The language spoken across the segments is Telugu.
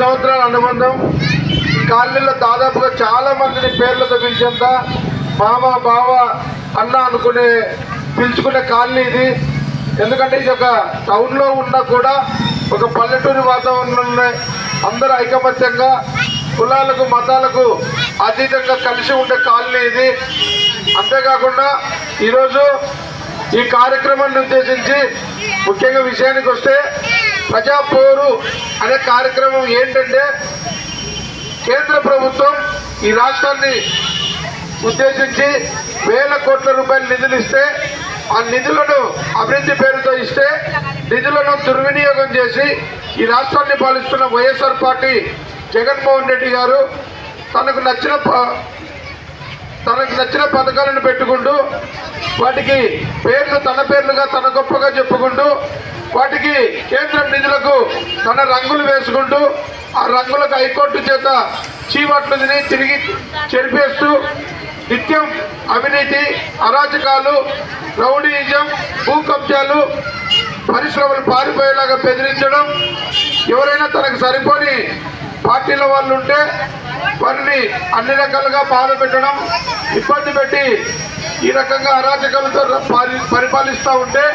సంవత్సరాల అనుబంధం. ఈ కాలనీలో దాదాపుగా చాలా మందిని పేర్లతో పిలిచేంత మామ బావ అన్న అనుకునే పిలుచుకునే కాలనీ ఇది. ఎందుకంటే ఇది ఒక టౌన్లో ఉన్నా కూడా ఒక పల్లెటూరి వాతావరణంలో అందరూ ఐకమత్యంగా కులాలకు మతాలకు అతీతంగా కలిసి ఉండే కాలనీ ఇది. అంతేకాకుండా ఈరోజు ఈ కార్యక్రమాన్ని ఉద్దేశించి ముఖ్యంగా విషయానికి వస్తే ప్రజా పోరు అనే కార్యక్రమం ఏంటంటే కేంద్ర ప్రభుత్వం ఈ రాష్ట్రాన్ని ఉద్దేశించి వేల కోట్ల రూపాయల నిధులు ఇస్తే ఆ నిధులను అభివృద్ధి పేరుతో ఇస్తే నిధులను దుర్వినియోగం చేసి ఈ రాష్ట్రాన్ని పాలిస్తున్న వైఎస్ఆర్ పార్టీ జగన్మోహన్ రెడ్డి గారు తనకు నచ్చిన పథకాలను పెట్టుకుంటూ వాటికి పేర్లు తన పేర్లుగా తన గొప్పగా చెప్పుకుంటూ వాటికి కేంద్రం నిధులకు తన రంగులు వేసుకుంటూ ఆ రంగులకు హైకోర్టు చేత చీవట్లు తిరిగి చెరిపేస్తూ నిత్యం అవినీతి అరాచకాలు రౌడీయిజం భూ కబ్జాలు పరిశ్రమలు పారిపోయేలాగా బెదిరించడం ఎవరైనా తనకు సరిపోని పార్టీల వాళ్ళు ఉంటే వారిని అన్ని రకాలుగా బాధ పెట్టడం ఇబ్బంది పెట్టి ఈ రకంగా అరాచకాలతో పరిపాలిస్తూ ఉంటే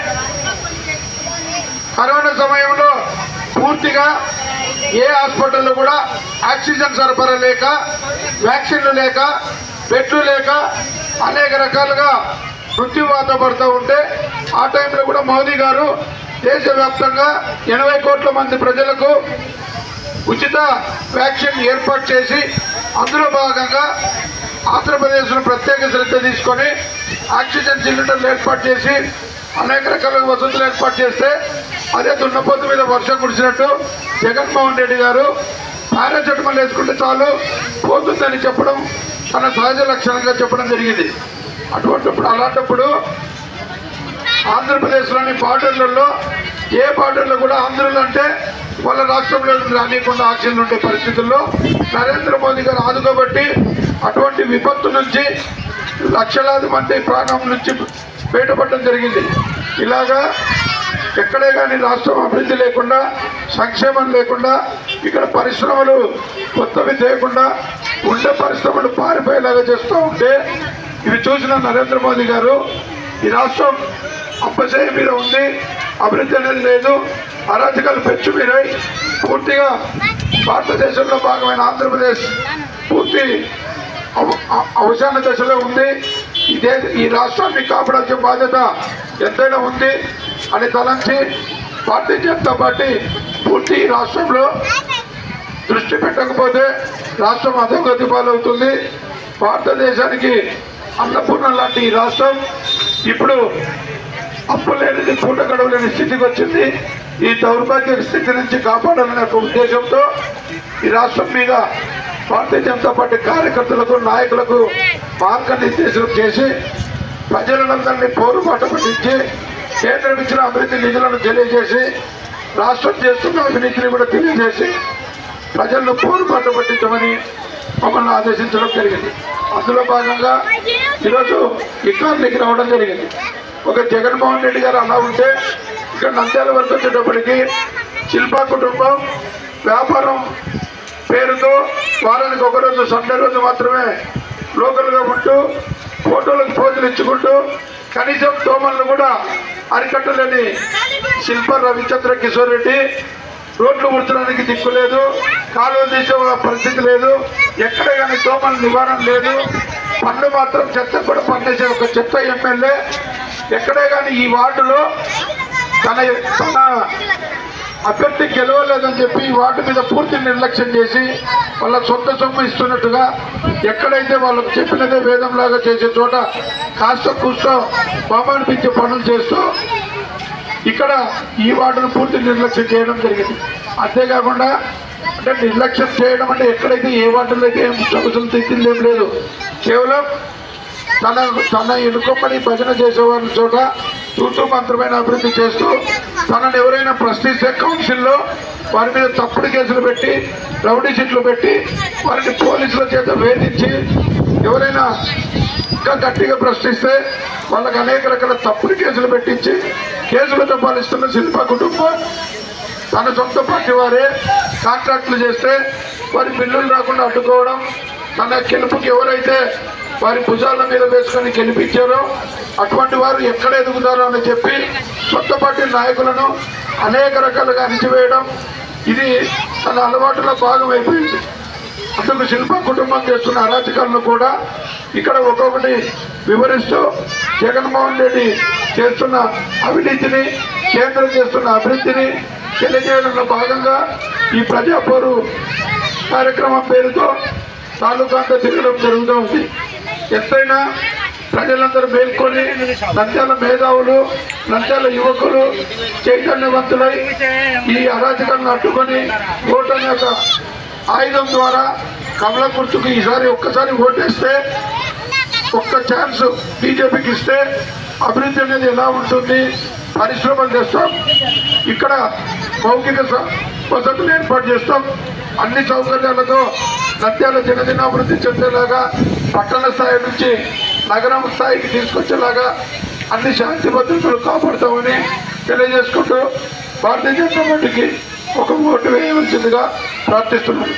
కరోనా సమయంలో పూర్తిగా ఏ హాస్పిటల్లో కూడా ఆక్సిజన్ సరఫరా లేక వ్యాక్సిన్లు లేక బెడ్లు లేక అనేక రకాలుగా మృత్యువాత పడుతూ ఉంటే ఆ టైంలో కూడా మోదీ గారు దేశవ్యాప్తంగా 80 కోట్ల మంది ప్రజలకు ఉచిత వ్యాక్సిన్ ఏర్పాటు చేసి అందులో భాగంగా ఆంధ్రప్రదేశ్లో ప్రత్యేక శ్రద్ధ తీసుకొని ఆక్సిజన్ సిలిండర్లు ఏర్పాటు చేసి అనేక రకాల వసతులు ఏర్పాటు చేస్తే అదే దున్నపోతు మీద వర్షం కురిసినట్టు జగన్మోహన్ రెడ్డి గారు పారాసెటమాల్ వేసుకుంటే చాలు పోతుందని చెప్పడం తన సహజ లక్షణంగా చెప్పడం జరిగింది. అలాంటప్పుడు ఆంధ్రప్రదేశ్లోని బార్డర్లలో ఏ బార్డర్లో కూడా ఆంధ్రులు అంటే వాళ్ళ రాష్ట్రంలో రానియకుండా ఆక్సిజన్ ఉండే పరిస్థితుల్లో నరేంద్ర మోదీ గారు ఆదుకోబట్టి అటువంటి విపత్తు నుంచి లక్షలాది మంది ప్రాణం నుంచి బయటపడడం జరిగింది. ఇలాగా ఎక్కడే కానీ రాష్ట్రం అభివృద్ధి లేకుండా సంక్షేమం లేకుండా ఇక్కడ పరిశ్రమలు కొత్తవి చేయకుండా ఉండే పరిశ్రమలు పారిపోయేలాగా చేస్తూ ఉంటే ఇవి చూసిన నరేంద్ర మోదీ గారు ఈ రాష్ట్రం అప్పచేయ మీద ఉంది, అభివృద్ధి అనేది లేదు, అరాచకాలు పెంచు మీరై పూర్తిగా భారతదేశంలో భాగమైన ఆంధ్రప్రదేశ్ పూర్తి అవసాన దశలో ఉంది, ఈ రాష్ట్రాన్ని కాపాడాల్సిన బాధ్యత ఎంతైనా ఉంది అని తలంచి భారతీయ జనతా పార్టీ పూర్తి రాష్ట్రంలో దృష్టి పెట్టకపోతే రాష్ట్రం అధోగతి పాలవుతుంది. భారతదేశానికి అన్నపూర్ణ లాంటి ఈ రాష్ట్రం ఇప్పుడు అప్పు లేనిది పూట గడవలేని స్థితికి వచ్చింది. ఈ దౌర్భాగ్య స్థితి నుంచి కాపాడాలనే ఒక ఉద్దేశంతో ఈ రాష్ట్రం మీద భారతీయ జనతా పార్టీ కార్యకర్తలకు నాయకులకు మార్గనిర్దేశం చేసి ప్రజలందరినీ పోరుబాట పట్టించి కేంద్రం ఇచ్చిన అభివృద్ధి నిధులను తెలియజేసి రాష్ట్రం చేస్తున్న అవినీతిని కూడా తెలియజేసి ప్రజలను పోరుబాట పట్టించమని మమ్మల్ని ఆదేశించడం జరిగింది. అందులో భాగంగా ఈరోజు ఈ కాలనీకి రావడం జరిగింది. ఒక జగన్మోహన్ రెడ్డి గారు అలా ఉంటే ఇక్కడ నంద్యాల వరకు వచ్చేటప్పటికి శిల్పా కుటుంబం వ్యాపారం పేరుతో వారానికి ఒకరోజు సండే రోజు మాత్రమే లోకల్గా ఉంటూ ఫోటోలకు పోజులు ఇచ్చుకుంటూ కనీసం దోమలను కూడా అరికట్టలేని శిల్ప రవిచంద్ర కిషోర్ రెడ్డి రోడ్లు ఉడచడానికి దిక్కు లేదు, కాలువలు తీసే పరిస్థితి లేదు, ఎక్కడ కానీ దోమల నివారణ లేదు, పన్ను మాత్రం చెత్త కూడా పన్నేసే ఒక చెత్త ఎమ్మెల్యే ఎక్కడే కానీ ఈ వార్డులో తన అభ్యర్థి గెలవలేదని చెప్పి ఈ వార్డు మీద పూర్తి నిర్లక్ష్యం చేసి వాళ్ళ సొంత సొమ్ము ఇస్తున్నట్టుగా ఎక్కడైతే వాళ్ళకు చెప్పినదే వేదంలాగా చేసే చోట కాస్త కూస్తో బామానిపించే పనులు చేస్తూ ఇక్కడ ఈ వార్డును పూర్తి నిర్లక్ష్యం చేయడం జరిగింది. అంతేకాకుండా అంటే నిర్లక్ష్యం చేయడం అంటే ఎక్కడైతే ఏ వార్డులో అయితే ఏం సమస్యలు తెచ్చింది ఏం లేదు, కేవలం తన ఎన్నుకోమని భజన చేసేవారి చోట తూతూ మంత్రమైన అభివృద్ధి చేస్తూ తనను ఎవరైనా ప్రశ్నిస్తే కౌన్సిల్లో వారి మీద తప్పుడు కేసులు పెట్టి రౌడీ షీట్లు పెట్టి వారిని పోలీసుల చేత వేధించి ఎవరైనా ఇంకా గట్టిగా ప్రశ్నిస్తే వాళ్ళకి అనేక రకాల తప్పుడు కేసులు పెట్టించి కేసులతో పాలిస్తున్న శిల్పా కుటుంబం తన సొంత పార్టీ వారే కాంట్రాక్టులు చేస్తే వారి బిల్లులు రాకుండా అడ్డుకోవడం, తన గెలుపుకి ఎవరైతే వారి భుజాల మీద వేసుకొని గెలిపించారో అటువంటి వారు ఎక్కడ ఎదుగుతారో అని చెప్పి సొంత పార్టీ నాయకులను అనేక రకాలుగా అణిచివేయడం, ఇది తన అలవాటులో భాగం అయిపోయింది. అందుకు శిల్ప కుటుంబం చేస్తున్న అరాచకాలను కూడా ఇక్కడ ఒక్కొక్కటి వివరిస్తూ జగన్మోహన్ రెడ్డి చేస్తున్న అవినీతిని, కేంద్రం చేస్తున్న అభివృద్ధిని తెలియజేయడంలో భాగంగా ఈ ప్రజాపోరు కార్యక్రమం పేరుతో తాలూకా అంతా తిరగడం జరుగుతూ ఉంది. ఎంతైనా ప్రజలందరూ మేల్కొని నంద్యాల మేధావులు, నంద్యాల యువకులు చైతన్యవంతులై ఈ అరాచకాలను అడ్డుకొని ఓటమి యొక్క ఆయుధం ద్వారా కమల గుర్తుకు ఈసారి ఒక్కసారి ఓటేస్తే, ఒక్క ఛాన్స్ బీజేపీకి ఇస్తే అభివృద్ధి అనేది ఎలా ఉంటుంది, పరిశ్రమలు చేస్తాం, ఇక్కడ మౌలిక వసతులు ఏర్పాటు చేస్తాం, అన్ని సౌకర్యాలతో నంద్యాల దినదినాభివృద్ధి చెందేలాగా పట్టణ స్థాయి నుంచి నగరం స్థాయికి తీసుకొచ్చేలాగా అన్ని శాంతి భద్రతలు కాపాడుతామని తెలియజేసుకుంటూ భారతీయ జనతా పార్టీకి ఒక ఓటు వేయవలసిందిగా ప్రార్థిస్తున్నాను.